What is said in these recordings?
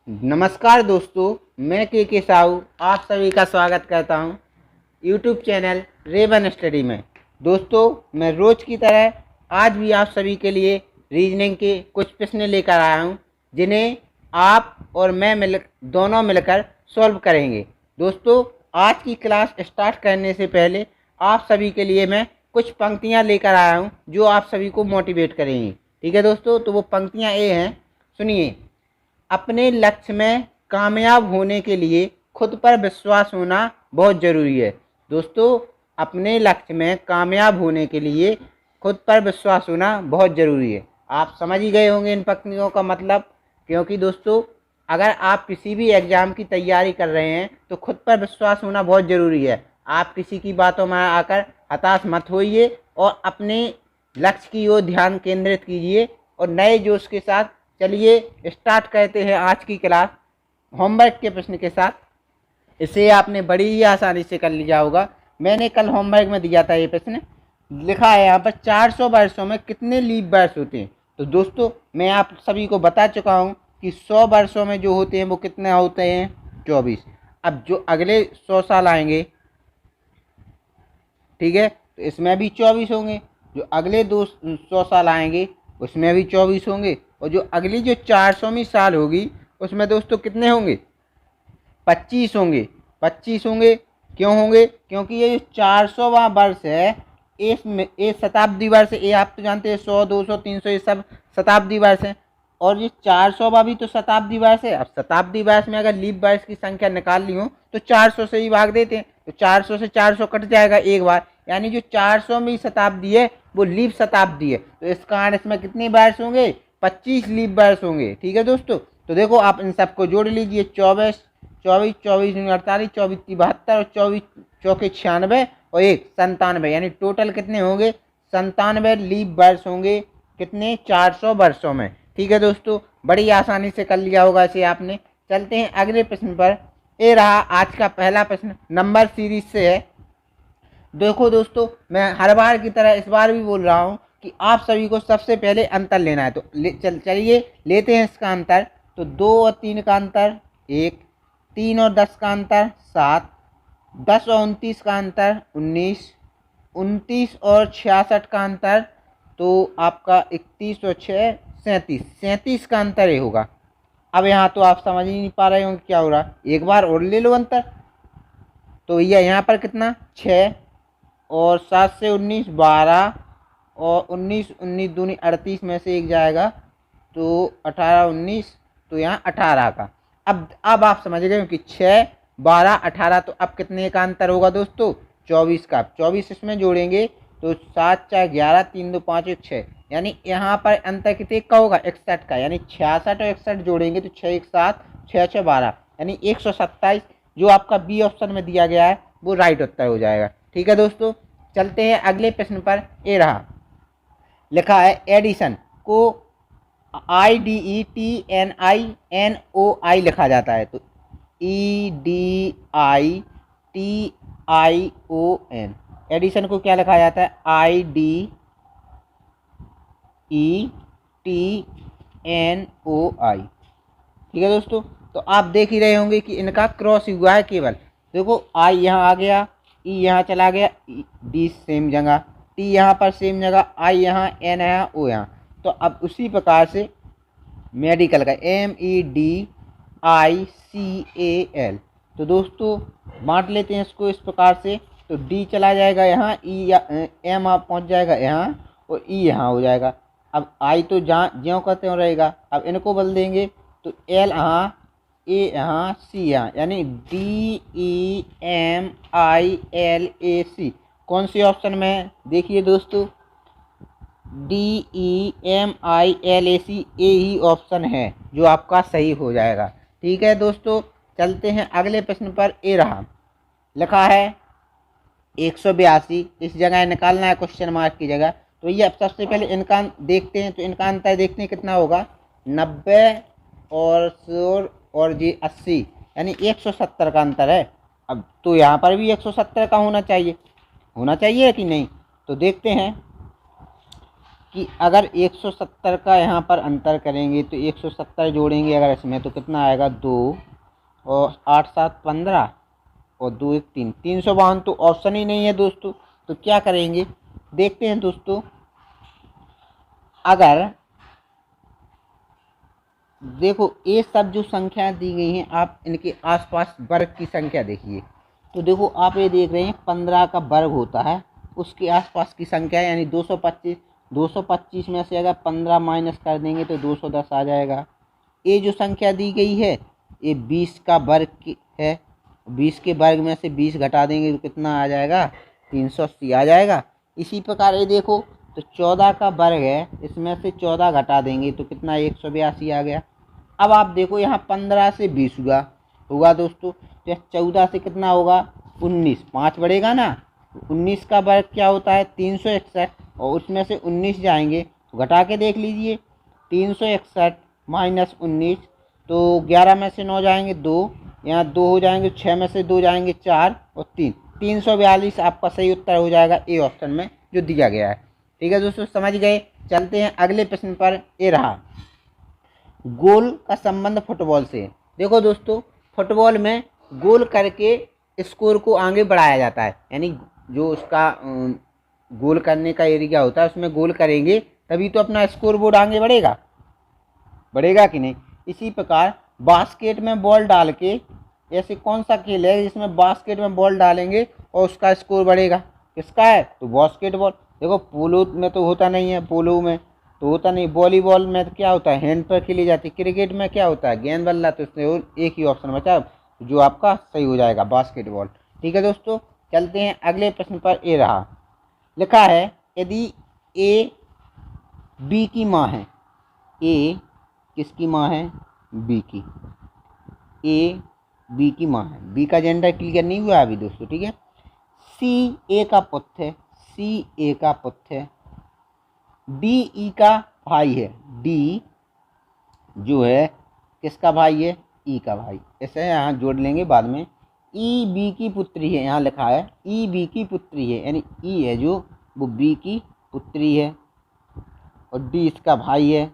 नमस्कार दोस्तों, मैं के साहू आप सभी का स्वागत करता हूं यूट्यूब चैनल रेवन स्टडी में। दोस्तों, मैं रोज़ की तरह आज भी आप सभी के लिए रीजनिंग के कुछ प्रश्न लेकर आया हूं, जिन्हें आप और मैं दोनों मिलकर सॉल्व करेंगे। दोस्तों, आज की क्लास स्टार्ट करने से पहले आप सभी के लिए मैं कुछ पंक्तियां लेकर आया हूं जो आप सभी को मोटिवेट करेंगी। ठीक है दोस्तों, तो वो पंक्तियां ये हैं, सुनिए। अपने लक्ष्य में कामयाब होने के लिए खुद पर विश्वास होना बहुत ज़रूरी है। दोस्तों, अपने लक्ष्य में कामयाब होने के लिए खुद पर विश्वास होना बहुत ज़रूरी है। आप समझ ही गए होंगे इन पंक्तियों का मतलब, क्योंकि दोस्तों अगर आप किसी भी एग्ज़ाम की तैयारी कर रहे हैं तो खुद पर विश्वास होना बहुत ज़रूरी है। आप किसी की बातों में आकर हताश मत होइए और अपने लक्ष्य की ओर ध्यान केंद्रित कीजिए और नए जोश के साथ चलिए स्टार्ट करते हैं आज की क्लास होमवर्क के प्रश्न के साथ। इसे आपने बड़ी ही आसानी से कर लिया होगा। मैंने कल होमवर्क में दिया था ये प्रश्न, लिखा है यहाँ पर 400 वर्षों में कितने लीप वर्ष होते हैं। तो दोस्तों, मैं आप सभी को बता चुका हूँ कि 100 वर्षों में जो होते हैं वो कितने होते हैं, 24। अब जो अगले 100 साल आएंगे, ठीक है, तो इसमें भी 24 होंगे। जो अगले 200 साल आएंगे उसमें भी 24 होंगे, और जो अगली जो 400वीं साल होगी उसमें दोस्तों कितने होंगे, 25 होंगे। 25 होंगे, क्यों होंगे? क्योंकि ये जो 400वां वर्ष है, इसमें ये शताब्दी वर्ष है। ये आप तो जानते हैं 100, 200, 300 ये सब शताब्दी वर्ष हैं, और ये 400वां भी तो शताब्दी वर्ष है। अब शताब्दी वर्ष में अगर लीप वर्ष की संख्या निकाल ली हो तो 400 से ही भाग देते हैं, तो 400 से 400 कट जाएगा एक बार, यानी जो 400वीं शताब्दी है वो लीप शताब्दी है। तो इस कारण इसमें कितने वर्ष होंगे, 25 लीप वर्ष होंगे। ठीक है दोस्तों, तो देखो आप इन सबको जोड़ लीजिए। 24 24 24 48 24 72 और 24 चौके 96 और 1 97, यानी टोटल कितने होंगे, 97 लीप वर्ष होंगे। कितने, 400 वर्षों में। ठीक है दोस्तों, बड़ी आसानी से कर लिया होगा इसे आपने। चलते हैं अगले प्रश्न पर। ये रहा आज का पहला प्रश्न, नंबर सीरीज से है। देखो दोस्तों, मैं हर बार की तरह इस बार भी बोल रहा हूँ कि आप सभी को सबसे पहले अंतर लेना है। तो चलिए लेते हैं इसका अंतर। तो 2 और 3 का अंतर 1, 3 और 10 का अंतर 7, 10 और 29 का अंतर 19, 29 और 66 का अंतर तो आपका 31 और 6 37, 37 का अंतर ये होगा। अब यहाँ तो आप समझ ही नहीं पा रहे होंगे क्या हो रहा, एक बार और ले लो अंतर। तो ये यहाँ पर कितना, 6 और 7 से 19 12 और 19 19 दूनी 38 में से एक जाएगा तो 18 19, तो यहाँ 18 का। अब आप समझ गए हो कि 6 12 18, तो अब कितने का अंतर होगा दोस्तों, 24 का। 24 इसमें जोड़ेंगे तो 7 4 11 3 2 5 1 6, यानी यहाँ पर अंतर कितने का होगा, 61 का। यानी 66 और 61 जोड़ेंगे तो 6 1 7 6 6 12, यानी 127। जो आपका बी ऑप्शन में दिया गया है वो राइट उत्तर हो जाएगा। ठीक है दोस्तों, चलते हैं अगले प्रश्न पर। ए रहा, लिखा है एडिशन को IDETNINOI लिखा जाता है। तो EDITION, एडिशन को क्या लिखा जाता है, IDETNOI। ठीक है दोस्तों, तो आप देख ही रहे होंगे कि इनका क्रॉस हुआ है केवल। देखो आई यहाँ आ गया, ई यहाँ चला गया, डी सेम जगह, टी यहाँ पर सेम जगह, आई यहाँ, एन यहाँ, ओ यहाँ। तो अब उसी प्रकार से मेडिकल का MEDICAL, तो दोस्तों बांट लेते हैं इसको इस प्रकार से। तो डी चला जाएगा यहाँ, ई एम पहुँच जाएगा यहाँ, और ई यहाँ हो जाएगा। अब आई तो जहाँ ज्यों करते हो रहेगा। अब इनको बदल देंगे तो एल यहाँ, ए यहाँ, सी यहाँ, यानी DEMILAC। कौन सी ऑप्शन में, देखिए दोस्तों, DEMILAC ए ही ऑप्शन है जो आपका सही हो जाएगा। ठीक है दोस्तों, चलते हैं अगले प्रश्न पर। ए रहा, लिखा है 182, इस जगह निकालना है क्वेश्चन मार्क की जगह। तो ये अब सबसे पहले इनका देखते हैं, तो इनका अंतर देखते हैं कितना होगा, 90 और 100 और जी 80, यानी 170 का अंतर है। अब तो यहाँ पर भी 170 का होना चाहिए कि नहीं, तो देखते हैं। कि अगर 170 का यहाँ पर अंतर करेंगे तो 170 जोड़ेंगे अगर इसमें तो कितना आएगा 2 और 8 7 15 और 2 1 3 352। तो ऑप्शन ही नहीं है दोस्तों, तो क्या करेंगे देखते हैं दोस्तों। अगर देखो ये सब जो संख्या दी गई हैं आप इनके आसपास वर्ग की संख्या देखिए। तो देखो आप ये देख रहे हैं 15 का वर्ग होता है, उसके आसपास की संख्या यानी 225। 225 में से अगर 15 माइनस कर देंगे तो 210 आ जाएगा। ये जो संख्या दी गई है ये 20 का वर्ग की है, 20 के वर्ग में से 20 घटा देंगे तो कितना आ जाएगा 380 आ जाएगा। इसी प्रकार ये देखो तो 14 का वर्ग है, इसमें से 14 घटा देंगे तो कितना 182 आ गया। अब आप देखो यहाँ 15 से 20 हुआ दोस्तों, तो 14 से कितना होगा 19, 5 बढ़ेगा ना। 19 का वर्ग क्या होता है 361 और उसमें से 19 जाएंगे तो घटा के देख लीजिए 361 माइनस 19 तो 11 में से 9 जाएंगे 2, यहाँ 2 हो जाएंगे, 6 में से 2 जाएंगे 4 और 3, 342 आपका सही उत्तर हो जाएगा ए ऑप्शन में जो दिया गया है। ठीक है दोस्तों, समझ गए। चलते हैं अगले प्रश्न पर। ये रहा गोल का संबंध फुटबॉल से। देखो दोस्तों फुटबॉल में गोल करके स्कोर को आगे बढ़ाया जाता है, यानी जो उसका गोल करने का एरिया होता है उसमें गोल करेंगे तभी तो अपना स्कोर बोर्ड आगे बढ़ेगा कि नहीं। इसी प्रकार बास्केट में बॉल डाल के, ऐसे कौन सा खेल है जिसमें बास्केट में बॉल डालेंगे और उसका स्कोर बढ़ेगा, किसका है तो बास्केटबॉल। देखो पोलो में तो होता नहीं है, पोलो में तो होता नहीं, वॉलीबॉल में तो क्या होता है हैंड पर खेली जाती है, क्रिकेट में क्या होता है गेंद बल्ला, तो इसमें एक ही ऑप्शन बचा जो आपका सही हो जाएगा बास्केटबॉल। ठीक है दोस्तों, चलते हैं अगले प्रश्न पर। ए रहा लिखा है यदि ए बी की माँ है, ए किसकी माँ है बी की, ए बी की माँ है, बी का जेंडर क्लियर नहीं हुआ अभी दोस्तों। ठीक है, सी ए का पुत्र है, सी ए का पुत्र है, डी ई का भाई है, डी जो है किसका भाई है ई का भाई, ऐसे यहाँ जोड़ लेंगे बाद में। ई बी की पुत्री है, यहाँ लिखा है ई बी की पुत्री है, यानी ई है जो वो बी की पुत्री है और डी इसका भाई है।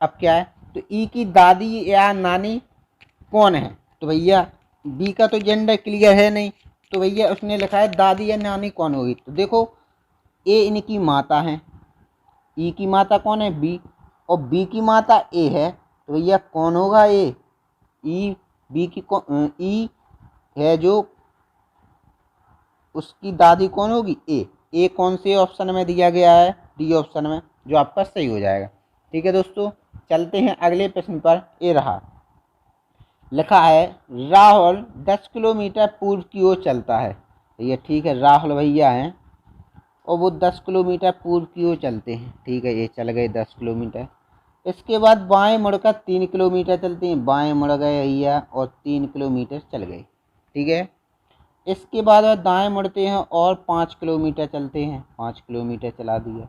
अब क्या है तो ई की दादी या नानी कौन है, तो भैया बी का तो जेंडर क्लियर है नहीं, तो भैया उसने लिखा है दादी या नानी कौन होगी। तो देखो ए इनकी माता है, ई की माता कौन है बी और बी की माता ए है, तो भैया कौन होगा ए, ई बी की कौन ई है जो उसकी दादी कौन होगी ए कौन से ऑप्शन में दिया गया है डी ऑप्शन में, जो आपका सही हो जाएगा। ठीक है दोस्तों, चलते हैं अगले प्रश्न पर। ए रहा लिखा है राहुल 10 किलोमीटर पूर्व की ओर चलता है, ये ठीक है राहुल भैया हैं और वो 10 किलोमीटर पूर्व की ओर चलते हैं। ठीक है, ये चल गए 10 किलोमीटर। इसके बाद बाएं मुड़कर 3 किलोमीटर चलते हैं, बाएं मुड़ गए भैया और 3 किलोमीटर चल गए। ठीक है, इसके बाद वह दाएं मुड़ते हैं और 5 किलोमीटर चलते हैं, 5 किलोमीटर चला दिया।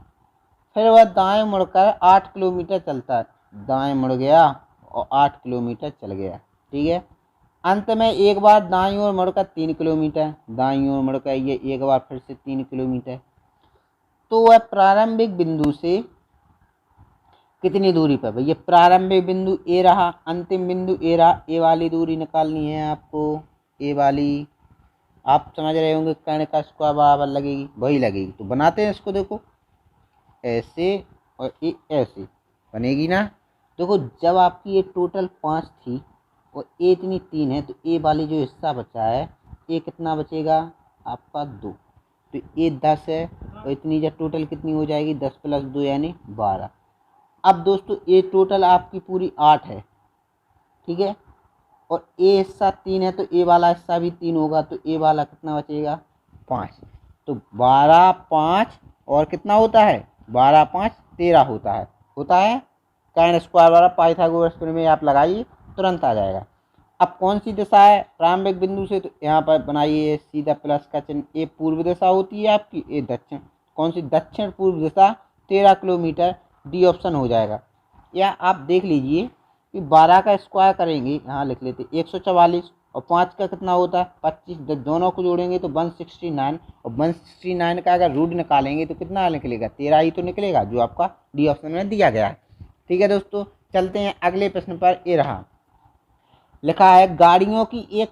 फिर वह दाएं मुड़कर 8 किलोमीटर चलता है, दाएं मुड़ गया और 8 किलोमीटर चल गया। ठीक है, अंत में एक बार दाईं ओर मुड़कर 3 किलोमीटर, दाईं ओर मुड़कर ये एक बार फिर से 3 किलोमीटर। तो वह प्रारंभिक बिंदु से कितनी दूरी पर, भैया प्रारंभिक बिंदु ए रहा, अंतिम बिंदु ए रहा, ए वाली दूरी निकालनी है आपको, ए वाली आप समझ रहे होंगे कर्ण का स्क्वायर बराबर लगेगी, वही लगेगी। तो बनाते हैं इसको, देखो ऐसे और ये ऐसे बनेगी ना। देखो जब आपकी ये टोटल 5 थी और ए इतनी 3 है, तो ए वाली जो हिस्सा बचा है ये कितना बचेगा आपका 2, तो ये 10 है और इतनी जब टोटल कितनी हो जाएगी 10 + 2 यानी 12। अब दोस्तों ये टोटल आपकी पूरी 8 है। ठीक है, और ए हिस्सा 3 है तो ए वाला हिस्सा भी 3 होगा, तो ए वाला कितना बचेगा 5। तो 12 5 और कितना होता है 12 5 13 होता है। कर्ण स्क्वायर वाला पाइथागोरस प्रमेय आप लगाइए तुरंत आ जाएगा। अब कौन सी दिशा है प्रारंभिक बिंदु से, तो यहाँ पर बनाइए सीधा प्लस का चिन्ह, ए पूर्व दिशा होती है आपकी, ए दक्षिण, कौन सी दक्षिण पूर्व दिशा 13 किलोमीटर, डी ऑप्शन हो जाएगा। या आप देख लीजिए कि 12 का स्क्वायर करेंगे, यहाँ लिख लेते 144 और 5 का कितना होता है 25, दोनों को जोड़ेंगे तो 169, और 169 का अगर रूट निकालेंगे तो कितना निकलेगा 13 ही तो निकलेगा, जो आपका डी ऑप्शन में दिया गया है। ठीक है दोस्तों, चलते हैं अगले प्रश्न पर। ये रहा, लिखा है गाड़ियों की एक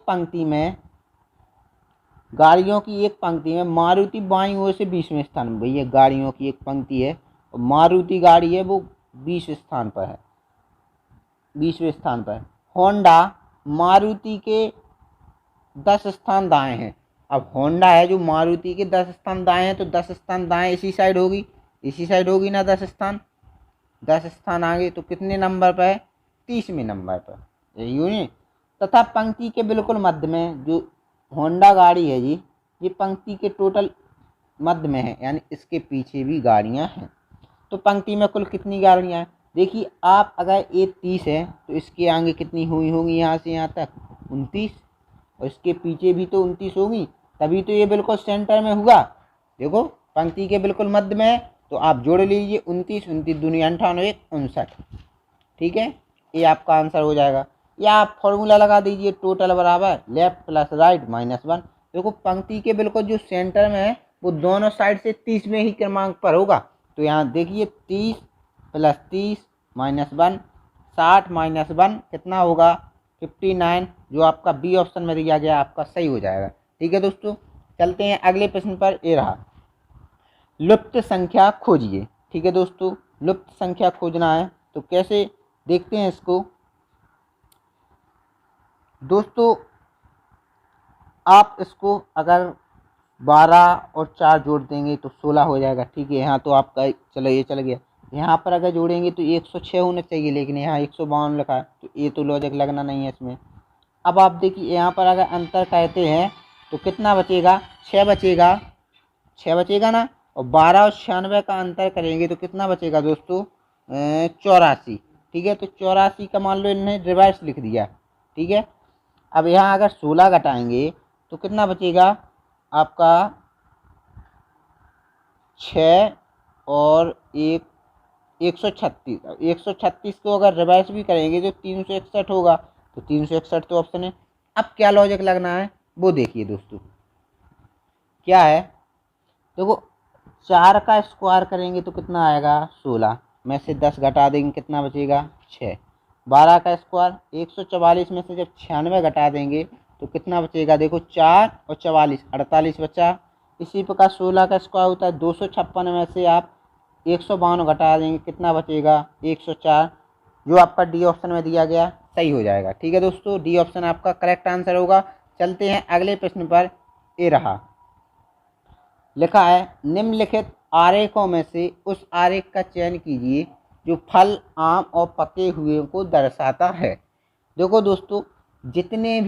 पंक्ति में मारुति बाईं ओर से 20वें स्थान में। भैया गाड़ियों की एक पंक्ति है और मारुति गाड़ी है वो 20वें स्थान पर है, 20वें स्थान पर। होंडा मारुति के 10 स्थान दाएं हैं। अब होंडा है जो मारुति के 10 स्थान दाएं हैं, तो 10 स्थान दाएं इसी साइड होगी ना, 10 स्थान आगे, तो कितने नंबर पर है 30वें नंबर पर, यही हुई। तथा पंक्ति के बिल्कुल मध्य में जो होंडा गाड़ी है जी, ये पंक्ति के टोटल मध्य में है, यानी इसके पीछे भी गाड़ियां हैं। तो पंक्ति में कुल कितनी गाड़ियां हैं, देखिए आप, अगर ये 30 है तो इसके आगे कितनी हुई होंगी, यहाँ से यहाँ तक 29, और इसके पीछे भी तो 29 होगी, तभी तो ये बिल्कुल सेंटर में हुआ। देखो पंक्ति के बिल्कुल मध्य में है, तो आप जोड़ लीजिए 29, 29 दूनी 98, 59। ठीक है, ये आपका आंसर हो जाएगा। या आप फॉर्मूला लगा दीजिए, टोटल बराबर लेफ्ट प्लस राइट -1। देखो पंक्ति के बिल्कुल जो सेंटर में है वो दोनों साइड से 30वें ही क्रमांक पर होगा, तो यहाँ देखिए 30 + 30 -1, 60 -1 कितना होगा 59, जो आपका बी ऑप्शन में दिया गया आपका सही हो जाएगा। ठीक है दोस्तों, चलते हैं अगले प्रश्न पर। ये रहा, लुप्त संख्या खोजिए। ठीक है दोस्तों, लुप्त संख्या खोजना है तो कैसे देखते हैं इसको। दोस्तों आप इसको अगर 12 और 4 जोड़ देंगे तो 16 हो जाएगा। ठीक है, यहाँ तो आपका चलो ये चल गया, यहाँ पर अगर जोड़ेंगे तो 106 होना चाहिए, लेकिन यहाँ 152 लिखा है, तो ये तो लॉजिक लगना नहीं है इसमें। अब आप देखिए यहाँ पर अगर अंतर कहते हैं तो कितना बचेगा 6 बचेगा, 6 बचेगा ना, और 12 और 96 का अंतर करेंगे तो कितना बचेगा दोस्तों 84। ठीक है, तो 84 का मान लो इन्होंने रिवर्स लिख दिया। ठीक है, अब यहाँ अगर 16 घटाएंगे तो कितना बचेगा आपका 6 और 136। 136 को अगर रिवर्स भी करेंगे तो 361 होगा, तो 361 तो ऑप्शन है। अब क्या लॉजिक लगना है वो देखिए दोस्तों, क्या है, देखो 4 का स्क्वायर करेंगे तो कितना आएगा 16, में से 10 घटा देंगे कितना बचेगा 6। 12 का स्क्वायर 144 में से जब 96 घटा देंगे तो कितना बचेगा, देखो 4 और 44 48 बचा। इसी प्रकार 16 का स्क्वायर होता है 256 में से आप 152 घटा देंगे कितना बचेगा 104, जो आपका डी ऑप्शन में दिया गया सही हो जाएगा। ठीक है दोस्तों, डी ऑप्शन आपका करेक्ट आंसर होगा। चलते हैं अगले प्रश्न पर। ये रहा, लिखा है निम्नलिखित आरेखों में से उस आरेख का चयन कीजिए जो फल, आम और पके हुए को दर्शाता है। देखो दोस्तों, जितने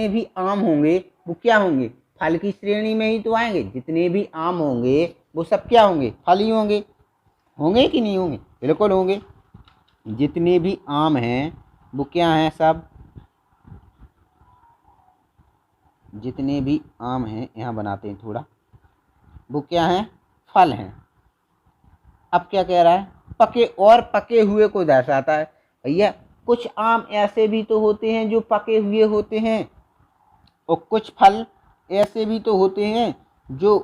भी आम होंगे वो क्या होंगे, फल की श्रेणी में ही तो आएंगे। जितने भी आम होंगे वो सब क्या होंगे, फल ही होंगे। होंगे कि नहीं होंगे, बिल्कुल होंगे। जितने भी आम हैं वो क्या हैं, सब जितने भी आम हैं, यहाँ बनाते हैं थोड़ा, वो क्या हैं, फल हैं। अब क्या कह रहा है, पके और पके हुए को दर्शाता है। भैया कुछ आम ऐसे भी तो होते हैं जो पके हुए होते हैं, और कुछ फल ऐसे भी तो होते हैं जो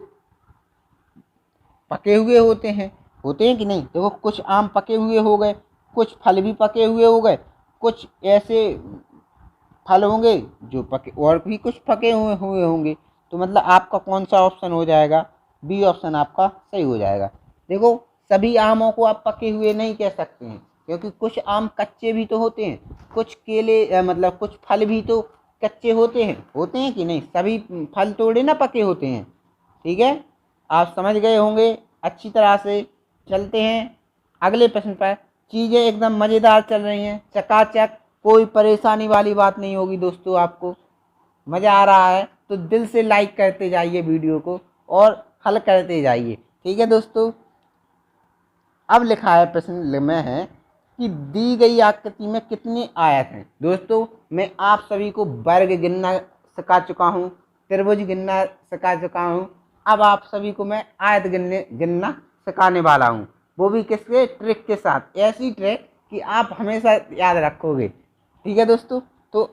पके हुए होते हैं कि नहीं। देखो कुछ आम पके हुए हो गए, कुछ फल भी पके हुए हो गए, कुछ ऐसे फल होंगे जो पके और भी कुछ पके हुए होंगे। तो मतलब आपका कौन सा ऑप्शन हो जाएगा, बी ऑप्शन आपका सही हो जाएगा। देखो सभी आमों को आप पके हुए नहीं कह सकते हैं, क्योंकि कुछ आम कच्चे भी तो होते हैं, कुछ केले मतलब कुछ फल भी तो कच्चे होते हैं कि नहीं। सभी फल थोड़े ना पके होते हैं। ठीक है, आप समझ गए होंगे अच्छी तरह से। चलते हैं अगले प्रश्न पर। चीज़ें एकदम मज़ेदार चल रही हैं, चकाचक, कोई परेशानी वाली बात नहीं होगी दोस्तों। आपको मज़ा आ रहा है तो दिल से लाइक करते जाइए वीडियो को और हल करते जाइए। ठीक है दोस्तों, अब लिखा है प्रश्न में है कि दी गई आकृति में कितने आयत हैं। दोस्तों मैं आप सभी को वर्ग गिनना सिखा चुका हूँ, त्रिभुज गिनना सिखा चुका हूँ। अब आप सभी को मैं आयत गिनना सिखाने वाला हूँ, वो भी किसके ट्रिक के साथ, ऐसी ट्रिक कि आप हमेशा याद रखोगे। ठीक है दोस्तों, तो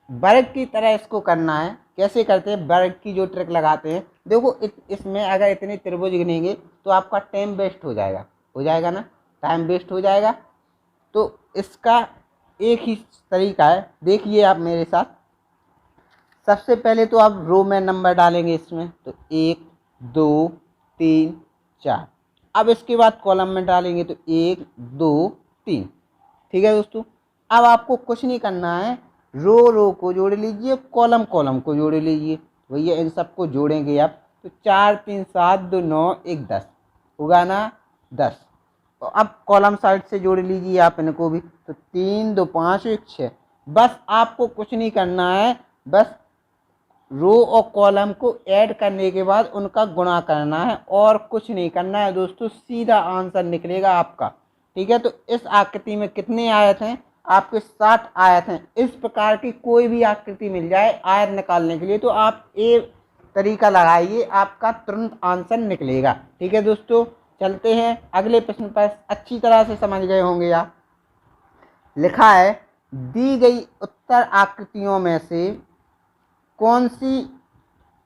वर्ग की तरह इसको करना है। कैसे करते हैं, वर्ग की जो ट्रिक लगाते हैं, देखो इसमें अगर इतने त्रिभुज गिनेंगे तो आपका टाइम वेस्ट हो जाएगा ना, टाइम वेस्ट हो जाएगा। तो इसका एक ही तरीका है, देखिए आप मेरे साथ। सबसे पहले तो आप रो में नंबर डालेंगे इसमें, तो 1 2 3 4। अब इसके बाद कॉलम में डालेंगे तो 1 2 3। ठीक है दोस्तों, अब आपको कुछ नहीं करना है, रो को जोड़ लीजिए, कॉलम कॉलम को जोड़ लीजिए। भैया इन सबको जोड़ेंगे आप तो 4 3 7 2 9 1 10 होगा ना, 10। तो अब कॉलम साइड से जोड़ लीजिए आप इनको भी, तो 3 2 5 1 6। बस आपको कुछ नहीं करना है, बस रो और कॉलम को ऐड करने के बाद उनका गुणा करना है, और कुछ नहीं करना है दोस्तों, सीधा आंसर निकलेगा आपका। ठीक है, तो इस आकृति में कितने आयत हैं आपके, 60 आयत हैं। इस प्रकार की कोई भी आकृति मिल जाए आयत निकालने के लिए तो आप ये तरीका लगाइए, आपका तुरंत आंसर निकलेगा। ठीक है दोस्तों, चलते हैं अगले प्रश्न पर। अच्छी तरह से समझ गए होंगे आप। लिखा है, दी गई उत्तर आकृतियों में से कौन सी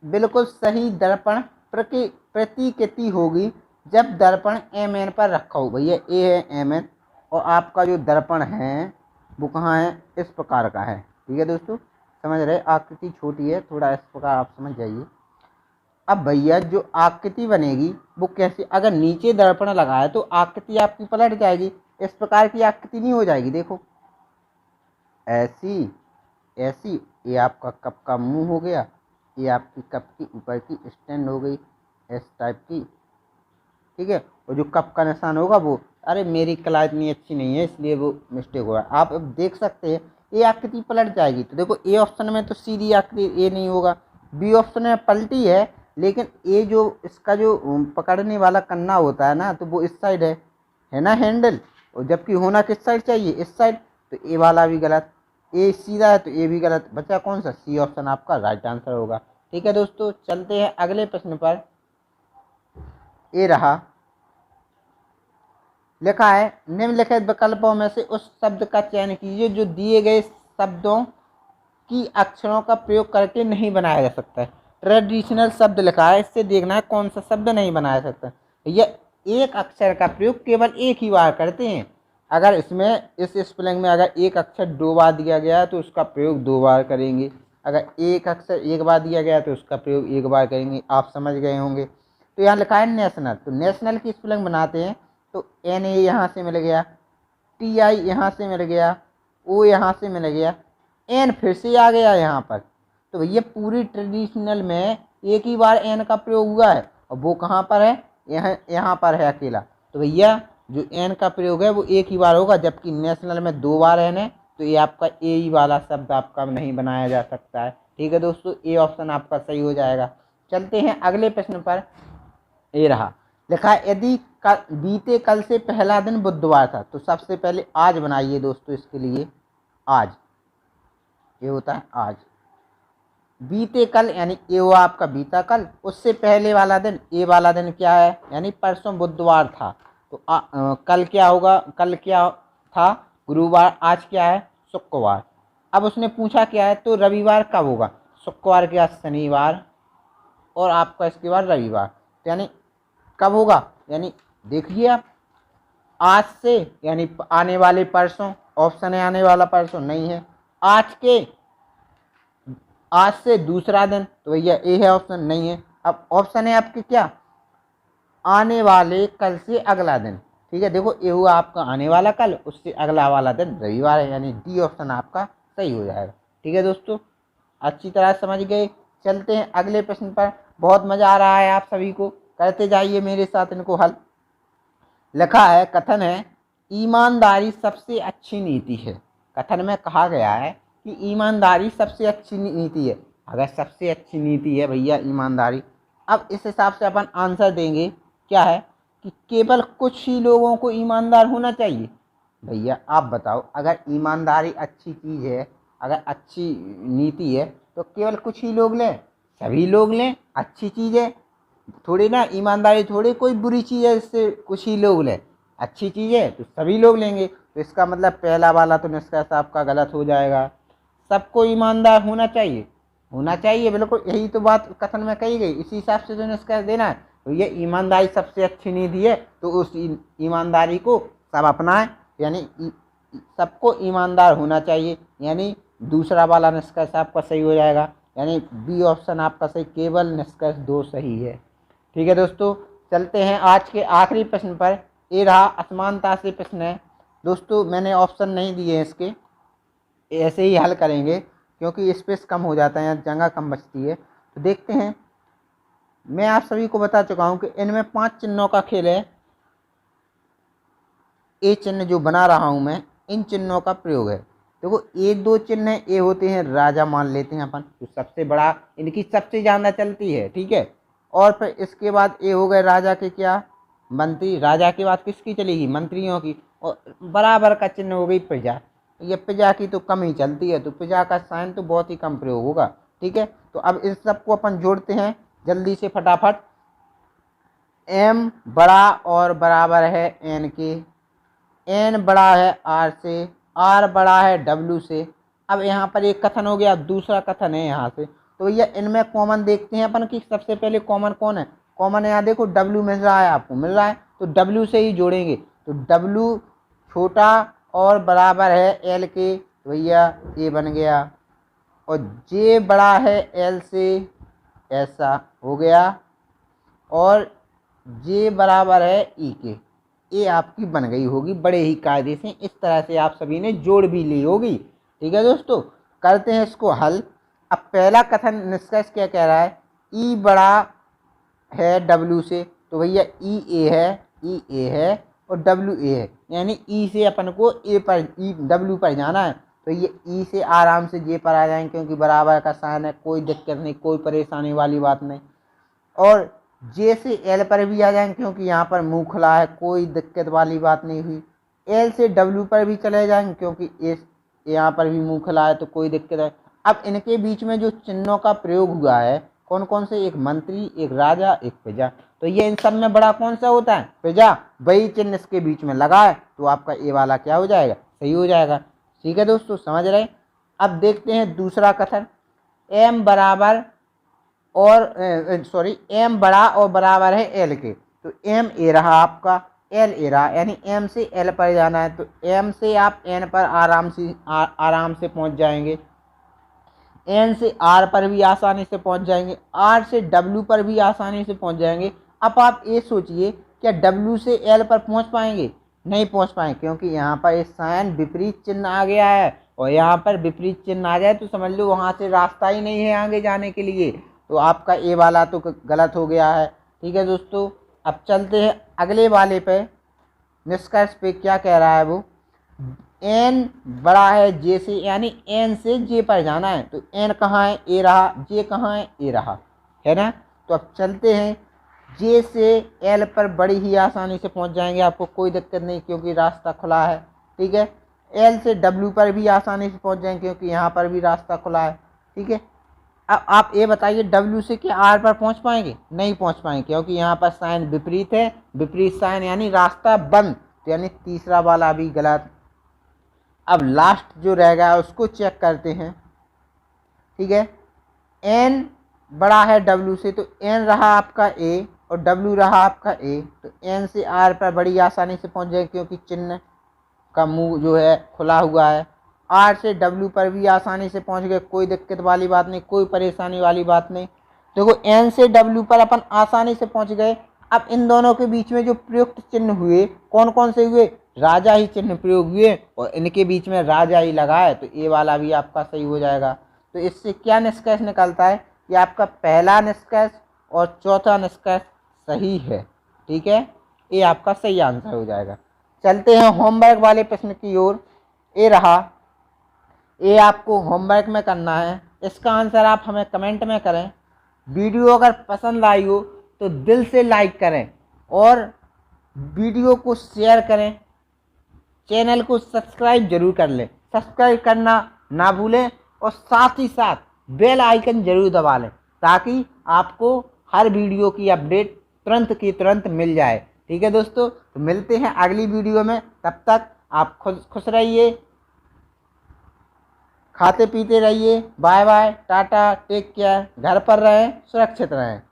बिल्कुल सही दर्पण प्रतिकृति होगी जब दर्पण एम एन पर रखा हो। भैया ए है एम एन, और आपका जो दर्पण है वो कहाँ है, इस प्रकार का है। ठीक है दोस्तों, समझ रहे, आकृति छोटी है थोड़ा, इस प्रकार आप समझ जाइए। अब भैया जो आकृति बनेगी वो कैसे, अगर नीचे दर्पण लगाए तो आकृति आपकी पलट जाएगी, इस प्रकार की आकृति नहीं हो जाएगी। देखो ऐसी ऐसी, ये आपका कप का मुंह हो गया, ये आपकी कप की ऊपर की स्टैंड हो गई इस टाइप की। ठीक है, और जो कप का निशान होगा वो, अरे मेरी कला इतनी अच्छी नहीं है इसलिए वो मिस्टेक हुआ। आप अब देख सकते हैं ये आकृति पलट जाएगी। तो देखो ए ऑप्शन में तो सीधी आकृति ए नहीं होगा, बी ऑप्शन में पलटी है, लेकिन ये जो इसका जो पकड़ने वाला कन्ना होता है ना, तो वो इस साइड है ना हैंडल, और जबकि होना किस साइड चाहिए, इस साइड। तो ए वाला भी गलत, ए सीधा है तो ए भी गलत, बचा कौन सा, सी ऑप्शन आपका राइट आंसर होगा। ठीक है दोस्तों, चलते हैं अगले प्रश्न पर। ए रहा, लिखा है, निम्नलिखित विकल्पों में से उस शब्द का चयन कीजिए जो दिए गए शब्दों की अक्षरों का प्रयोग करके नहीं बनाया जा सकता है। ट्रेडिशनल शब्द लिखा है, इससे देखना है कौन सा शब्द नहीं बनाया जा सकता। यह एक अक्षर का प्रयोग केवल एक ही बार करते हैं। अगर इसमें इस स्पेलिंग में अगर एक अक्षर 2 बार दिया गया है तो उसका प्रयोग 2 बार करेंगे, अगर एक अक्षर 1 बार दिया गया है तो उसका प्रयोग 1 बार करेंगे। आप समझ गए होंगे। तो यहाँ लिखा है नेशनल, तो नेशनल की स्पेलिंग बनाते हैं तो एन ए यहाँ से मिल गया, टी आई यहाँ से मिल गया, ओ यहाँ से मिल गया, एन फिर से आ गया यहाँ पर। तो भैया पूरी ट्रेडिशनल में एक ही बार एन का प्रयोग हुआ है, और वो कहाँ पर है, यहाँ पर है अकेला। तो भैया जो एन का प्रयोग है वो एक ही बार होगा, जबकि नेशनल में 2 बार एन है, तो ये आपका ए ही वाला शब्द आपका नहीं बनाया जा सकता है। ठीक है दोस्तों, ए ऑप्शन आपका सही हो जाएगा। चलते हैं अगले प्रश्न पर। ये रहा, लिखा है, यदि बीते कल से पहला दिन बुधवार था, तो सबसे पहले आज बनाइए दोस्तों। इसके लिए आज, ये होता है आज। बीते कल यानी ये हुआ आपका बीता कल, उससे पहले वाला दिन, ये वाला दिन क्या है, यानी परसों बुधवार था। तो कल क्या होगा, कल क्या था, गुरुवार, आज क्या है, शुक्रवार। अब उसने पूछा क्या है, तो रविवार कब होगा, शुक्रवार के बाद शनिवार, और आपका इसके बाद रविवार। तो यानी कब होगा, यानी देखिए आप, आज से यानी आने वाले परसों, ऑप्शन है आने वाला परसों नहीं है, आज से दूसरा दिन, तो भैया ए है ऑप्शन नहीं है। अब ऑप्शन है आपके क्या, आने वाले कल से अगला दिन। ठीक है, देखो ये हुआ आपका आने वाला कल, उससे अगला वाला दिन रविवार है, यानी डी ऑप्शन आपका सही हो जाएगा। ठीक है दोस्तों, अच्छी तरह समझ गए। चलते हैं अगले प्रश्न पर। बहुत मज़ा आ रहा है आप सभी को, करते जाइए मेरे साथ इनको हल। लिखा है, कथन है, ईमानदारी सबसे अच्छी नीति है। कथन में कहा गया है कि ईमानदारी सबसे अच्छी नीति है। अगर सबसे अच्छी नीति है भैया ईमानदारी, अब इस हिसाब से अपन आंसर देंगे क्या है कि केवल कुछ ही लोगों को ईमानदार होना चाहिए। भैया आप बताओ, अगर ईमानदारी अच्छी चीज़ है, अगर अच्छी नीति है, तो केवल कुछ ही लोग लें, सभी लोग लें, अच्छी चीज़ है थोड़ी ना, ईमानदारी थोड़ी कोई बुरी चीज़ है इससे कुछ ही लोग लें, अच्छी चीज़ है तो सभी लोग लेंगे। तो इसका मतलब पहला वाला तो निष्कर्ष आपका गलत हो जाएगा। सबको ईमानदार होना चाहिए, बिल्कुल यही तो बात कथन में कही गई, इसी हिसाब से तो निष्कर्ष देना है। तो ये ईमानदारी सबसे अच्छी निधि है, तो उस ईमानदारी को सब अपनाएं, यानी सबको ईमानदार होना चाहिए, यानी दूसरा वाला निष्कर्ष आपका सही हो जाएगा, यानी बी ऑप्शन आपका सही, केवल निष्कर्ष 2 सही है। ठीक है दोस्तों, चलते हैं आज के आखिरी प्रश्न पर। ये रहा असमानता से प्रश्न है दोस्तों, मैंने ऑप्शन नहीं दिए हैं इसके, ऐसे ही हल करेंगे क्योंकि स्पेस कम हो जाता है, यहाँ जगह कम बचती है। तो देखते हैं, मैं आप सभी को बता चुका हूँ कि इनमें 5 चिन्हों का खेल है। ए चिन्ह जो बना रहा हूँ मैं, इन चिन्हों का प्रयोग है। देखो ये 2 चिन्ह ये होते हैं राजा, मान लेते हैं अपन, तो सबसे बड़ा इनकी सबसे ज़्यादा चलती है। ठीक है, और फिर इसके बाद ये हो गए राजा के क्या, मंत्री। राजा के बाद किसकी चलेगी, मंत्रियों की। और बराबर का चिन्ह हो गई प्रजा, ये प्रजा की तो कम ही चलती है, तो प्रजा का साइन तो बहुत ही कम प्रयोग होगा। ठीक है, तो अब इस सबको अपन जोड़ते हैं जल्दी से फटाफट। एम बड़ा और बराबर है एन के, एन बड़ा है आर से, आर बड़ा है डब्ल्यू से। अब यहाँ पर एक कथन हो गया, दूसरा कथन है यहाँ से, तो ये इनमें कॉमन देखते हैं अपन कि सबसे पहले कॉमन कौन है। कॉमन यहाँ देखो डब्ल्यू मिल रहा है, आपको मिल रहा है, तो डब्ल्यू से ही जोड़ेंगे। तो डब्ल्यू छोटा और बराबर है एल के, तो भैया ये बन गया। और जे बड़ा है एल से, ऐसा हो गया। और जे बराबर है ई के, ये आपकी बन गई होगी बड़े ही कायदे से। इस तरह से आप सभी ने जोड़ भी ली होगी। ठीक है दोस्तों, करते हैं इसको हल। अब पहला कथन निष्कर्ष क्या कह रहा है, ई बड़ा है डब्ल्यू से, तो भैया ई ए है और डब्ल्यू ए है, यानी ई से अपन को ए पर, ई डब्ल्यू पर जाना है। तो ये ई से आराम से जे पर आ जाएंगे क्योंकि बराबर का साइन है, कोई दिक्कत नहीं, कोई परेशानी वाली बात नहीं। और जे से एल पर भी आ जाएंगे क्योंकि यहाँ पर मुंह खुला है, कोई दिक्कत वाली बात नहीं हुई। एल से डब्ल्यू पर भी चले जाएंगे क्योंकि यहाँ पर भी मुंह खुला है, तो कोई दिक्कत है। अब इनके बीच में जो चिन्हों का प्रयोग हुआ है, कौन कौन से, एक मंत्री, एक राजा, एक प्रजा, तो ये इन सब में बड़ा कौन सा होता है, प्रजा। वही चिन्ह इसके बीच में लगा है, तो आपका ए वाला क्या हो जाएगा, सही हो जाएगा। ठीक है दोस्तों, समझ रहे। अब देखते हैं दूसरा कथन, एम बराबर और एम बड़ा और बराबर है एल के, तो एम ए रहा आपका, एल ए रहा, यानी एम से एल पर जाना है, तो एम से आप एन पर आराम से पहुंच जाएंगे। एन से आर पर भी आसानी से पहुंच जाएंगे, आर से डब्ल्यू पर भी आसानी से पहुंच जाएंगे। अब आप ये सोचिए, क्या डब्ल्यू से एल पर पहुंच पाएंगे, नहीं पहुंच पाएंगे, क्योंकि यहाँ पर इस साइन विपरीत चिन्ह आ गया है, और यहाँ पर विपरीत चिन्ह आ जाए तो समझ लो वहाँ से रास्ता ही नहीं है आगे जाने के लिए, तो आपका ए वाला तो गलत हो गया है। ठीक है दोस्तों, अब चलते हैं अगले वाले पे, निष्कर्ष पे क्या कह रहा है वो, एन बड़ा है जे से, यानी एन से जे पर जाना है, तो एन कहाँ है, ए रहा, जे कहाँ है, ए रहा, है ना। तो अब चलते हैं, जे से एल पर बड़ी ही आसानी से पहुंच जाएंगे, आपको कोई दिक्कत नहीं क्योंकि रास्ता खुला है। ठीक है, एल से डब्ल्यू पर भी आसानी से पहुंच जाएंगे क्योंकि यहाँ पर भी रास्ता खुला है। ठीक है, अब आप ये बताइए डब्ल्यू से क्या आर पर पहुंच पाएंगे, नहीं पहुंच पाएंगे क्योंकि यहाँ पर साइन विपरीत है, विपरीत साइन यानी रास्ता बंद, तो यानी तीसरा वाला भी गलत। अब लास्ट जो रह गया उसको चेक करते हैं। ठीक है, एन बड़ा है डब्ल्यू से, तो एन रहा आपका ए और डब्ल्यू रहा आपका ए, तो एन से आर पर बड़ी आसानी से पहुंच जाएंगे क्योंकि चिन्ह का मुंह जो है खुला हुआ है। आर से डब्ल्यू पर भी आसानी से पहुंच गए, कोई दिक्कत वाली बात नहीं, कोई परेशानी वाली बात नहीं। देखो एन से डब्ल्यू पर अपन आसानी से पहुंच गए। अब इन दोनों के बीच में जो प्रयुक्त चिन्ह हुए, कौन कौन से हुए, राजा ही चिन्ह प्रयोग हुए, और इनके बीच में राजा ही लगा है, तो ये वाला भी आपका सही हो जाएगा। तो इससे क्या निष्कर्ष निकलता है कि आपका पहला निष्कर्ष और चौथा निष्कर्ष सही है। ठीक है, ये आपका सही आंसर हो जाएगा। चलते हैं होमवर्क वाले प्रश्न की ओर। ये रहा, ये आपको होमवर्क में करना है, इसका आंसर आप हमें कमेंट में करें। वीडियो अगर पसंद आई हो तो दिल से लाइक करें और वीडियो को शेयर करें, चैनल को सब्सक्राइब जरूर कर लें, सब्सक्राइब करना ना भूलें, और साथ ही साथ बेल आइकन जरूर दबा लें ताकि आपको हर वीडियो की अपडेट तुरंत की तुरंत मिल जाए। ठीक है दोस्तों, तो मिलते हैं अगली वीडियो में, तब तक आप खुश रहिए। खाते पीते रहिए। Bye bye, tata, take care. घर पर रहें, सुरक्षित रहें।